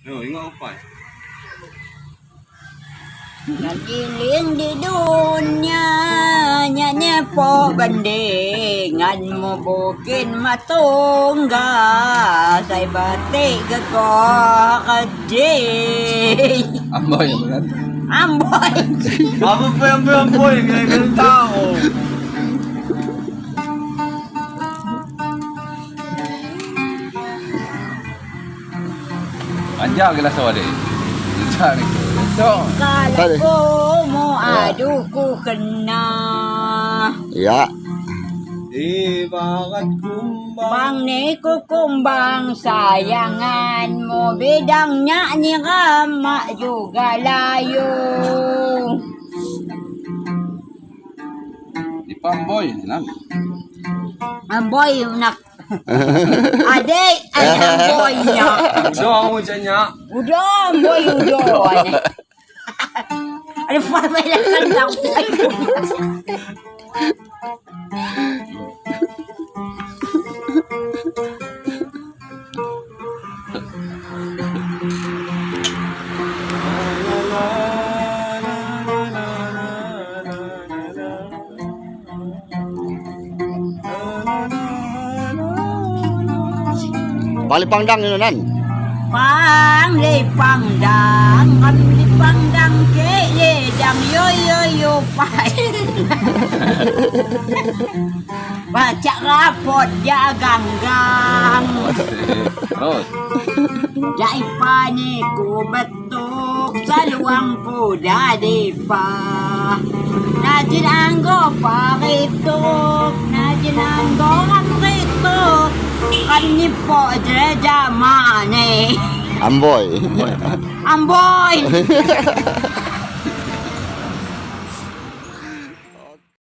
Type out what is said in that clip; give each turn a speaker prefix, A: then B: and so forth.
A: No, ingat apa?
B: Nagiling di dunia nyanyi po bandingan mo bukin matungga say batik ko kading
C: Amboy man.
B: amboy
A: Apa yang boy? Kaya tao.
C: Anja gila sawade. Cari. So,
B: kala ko mo adu ko kena
D: Ya.
A: Bakit kumbang?
B: bang ni kukumbang sayangan mo bidangnya ni rama juga layo
C: di pamboy nan.
B: amboy nak adik ay amboy niya
A: Doang mo dyan niya.
B: udah amboy udah ada apa yang kentang
D: Balik pangdang yun nan.
B: pang li pangdang kan li pangdang ke ye dang yo yo yo pai baca rapot ya ganggang
C: Terus.
B: jai pani ku betuk saluang ku dadi pa najin anggo parituk najin anggo amrituk kan nipo jeja mane
D: Amboy.
B: amboy